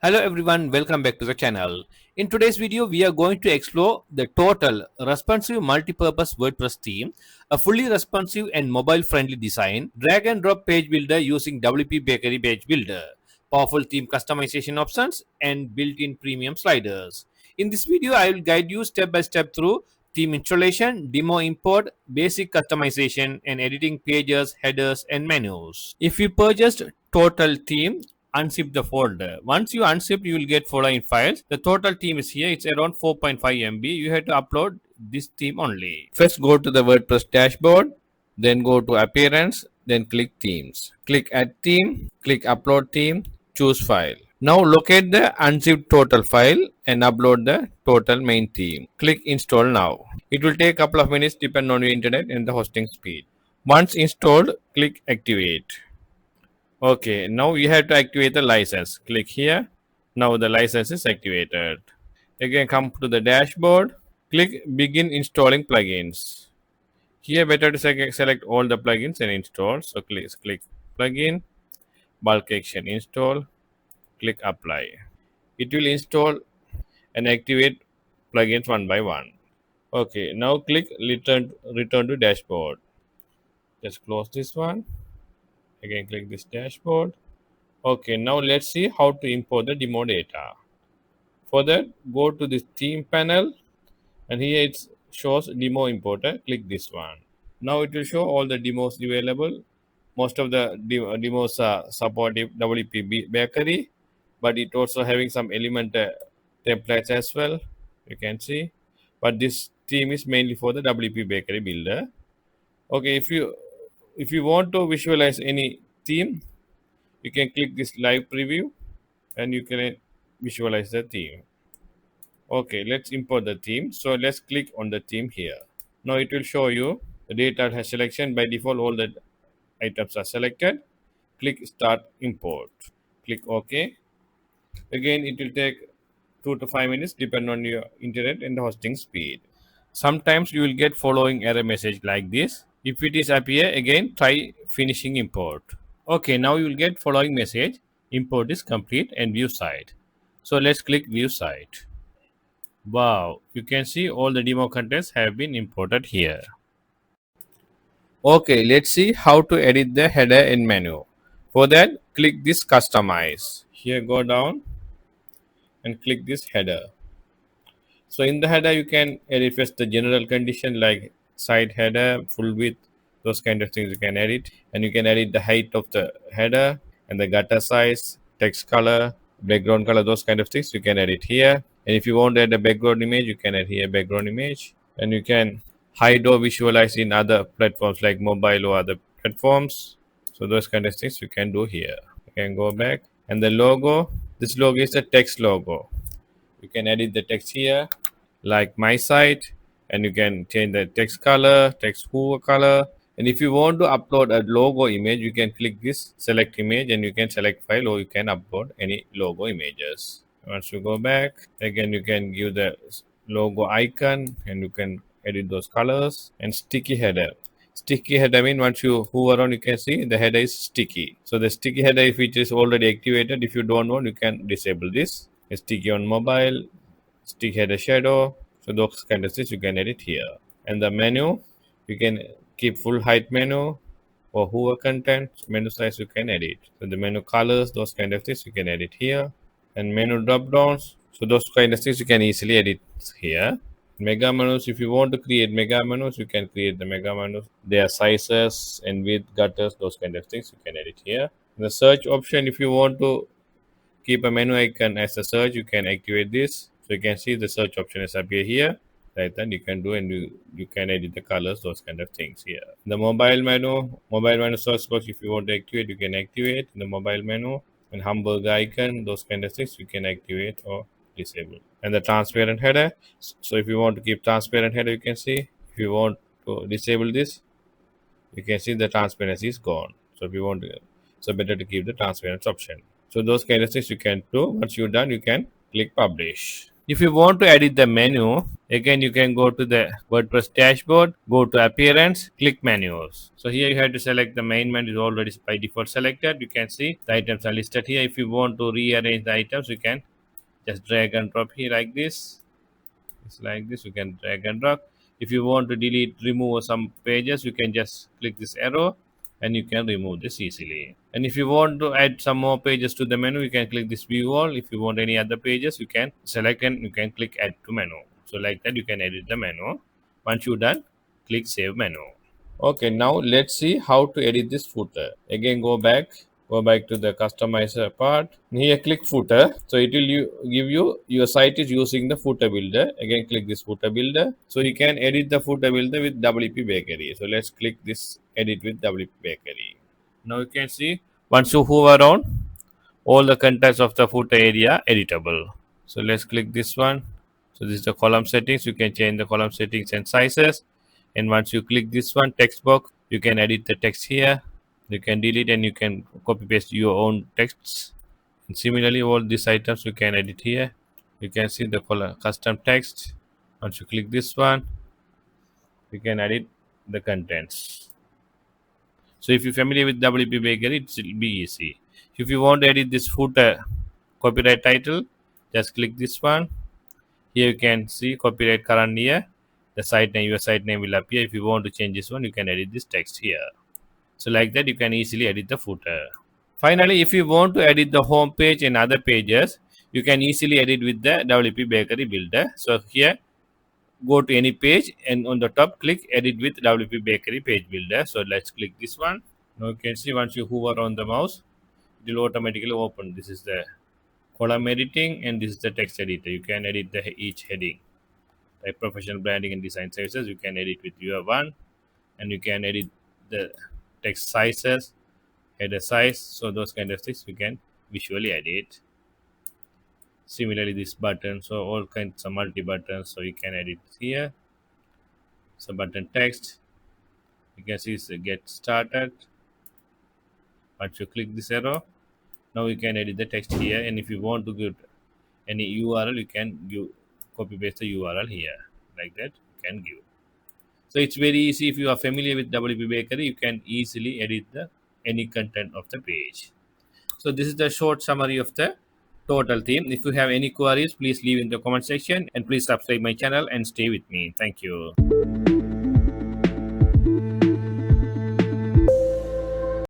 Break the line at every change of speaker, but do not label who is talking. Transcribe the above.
Hello everyone, welcome back to the channel. In today's video, we are going to explore the Total Responsive Multipurpose WordPress theme, a fully responsive and mobile-friendly design, drag and drop page builder using WPBakery Page Builder, powerful theme customization options, and built-in premium sliders. In this video, I will guide you step by step through theme installation, demo import, basic customization, and editing pages, headers, and menus. If you purchased Total theme, unzip the folder. Once you unzip, you will get following files. The total theme is here. It's around 4.5 MB. You have to upload this theme only. First go to the WordPress dashboard, then go to appearance, then click themes. Click add theme, click upload theme, choose file. Now locate the unzipped total file and upload the total main theme. Click install now. It will take a couple of minutes depending on your internet and the hosting speed. Once installed, click activate. Okay, now you have to activate the license. Click here. Now the license is activated. Again, come to the dashboard. Click begin installing plugins. Here, better to select all the plugins and install. So click plugin, bulk action install. Click apply. It will install and activate plugins one by one. Okay, now click return to dashboard. Just close this one. Again, click this dashboard. Okay, now let's see how to import the demo data. For that, go to this theme panel and here it shows demo importer. Click this one. Now it will show all the demos available. Most of the demos are supportive WPBakery, but it also having some element templates as well. You can see, but this theme is mainly for the WPBakery builder. Okay, if you want to visualize any theme, you can click this live preview and you can visualize the theme. Okay, let's import the theme. So let's click on the theme here. Now it will show you the data has selection. By default, all the items are selected. Click start import. Click OK. Again, it will take 2 to 5 minutes depending on your internet and the hosting speed. Sometimes you will get following error message like this. If it is appear again, try finishing import. Okay, now you will get following message. Import is complete and view site. So let's click view site. Wow, you can see all the demo contents have been imported here. Okay, let's see how to edit the header in menu. For that, click this customize. Here go down and click this header. So in the header, you can edit first the general condition like site header, full width, those kind of things you can edit. And you can edit the height of the header and the gutter size, text color, background color, those kind of things you can edit here. And if you want to add a background image, you can add here background image. And you can hide or visualize in other platforms like mobile or other platforms. So those kind of things you can do here. You can go back. And the logo, this logo is a text logo. You can edit the text here like my site, and you can change the text color, text hover color. And if you want to upload a logo image, you can click this select image and you can select file, or you can upload any logo images. Once you go back, again you can give the logo icon and you can edit those colors. And sticky header. Sticky header means once you hover on, you can see the header is sticky. So the sticky header, if it is already activated, if you don't want, you can disable this. Sticky on mobile, sticky header shadow. So those kind of things you can edit here. And the menu, you can keep full height menu or hover content. Menu size you can edit. So the menu colors, those kind of things you can edit here. And menu drop downs, so those kind of things you can easily edit here. Mega menus, if you want to create mega menus, you can create the mega menus. Their sizes and width, gutters, those kind of things you can edit here. The search option, if you want to keep a menu icon as a search, you can activate this. So you can see the search option is appear here. Right, then you can do, and you can edit the colors, those kind of things here. The mobile menu search box, if you want to activate, you can activate the mobile menu. And hamburger icon, those kind of things you can activate or disable. And the transparent header, so if you want to keep transparent header, you can see. If you want to disable this, you can see the transparency is gone. So if you want to, so better to keep the transparency option. So those kind of things you can do. Once you're done, you can click publish. If you want to edit the menu, again you can go to the WordPress dashboard, go to appearance, click menus. So here you have to select the main menu is already by default selected. You can see the items are listed here. If you want to rearrange the items, you can just drag and drop here like this. It's like this. You can drag and drop. If you want to delete, remove some pages, you can just click this arrow and you can remove this easily. And if you want to add some more pages to the menu, you can click this view all. If you want any other pages, you can select and you can click add to menu. So like that, you can edit the menu. Once you're done, click save menu. Okay, now let's see how to edit this footer. Again, go back to the customizer part. Here, click footer. So it will give you your site is using the footer builder. Again, click this footer builder. So you can edit the footer builder with WP Bakery. So let's click this edit with WP Bakery. Now you can see once you hover around, all the contents of the footer area editable. So let's click this one. So this is the column settings. You can change the column settings and sizes. And once you click this one text box, you can edit the text here. You can delete and you can copy paste your own texts. And similarly, all these items you can edit here. You can see the color custom text. Once you click this one, you can edit the contents. So if you're familiar with WP Bakery, it will be easy. If you want to edit this footer copyright title, just click this one. Here you can see copyright current year. The site name, your site name will appear. If you want to change this one, you can edit this text here. So like that, you can easily edit the footer. Finally, if you want to edit the home page and other pages, you can easily edit with the WP Bakery Builder. So here, go to any page and on the top, click edit with WP Bakery Page Builder. So let's click this one. Now you can see once you hover on the mouse, it will automatically open. This is the column editing and this is the text editor. You can edit each heading. Like professional branding and design services, you can edit with your one, and you can edit the text sizes, header size. So those kind of things you can visually edit. Similarly, this button, so all kinds of multi buttons, so you can edit here. So button text, you can see it's get started. Once you click this arrow, now you can edit the text here. And if you want to give any URL, you can give copy paste the URL here like that. You can give. So it's very easy. If you are familiar with WP Bakery, you can easily edit the any content of the page. So this is the short summary of the total theme. If you have any queries, please leave in the comment section and please subscribe my channel and stay with me. Thank you.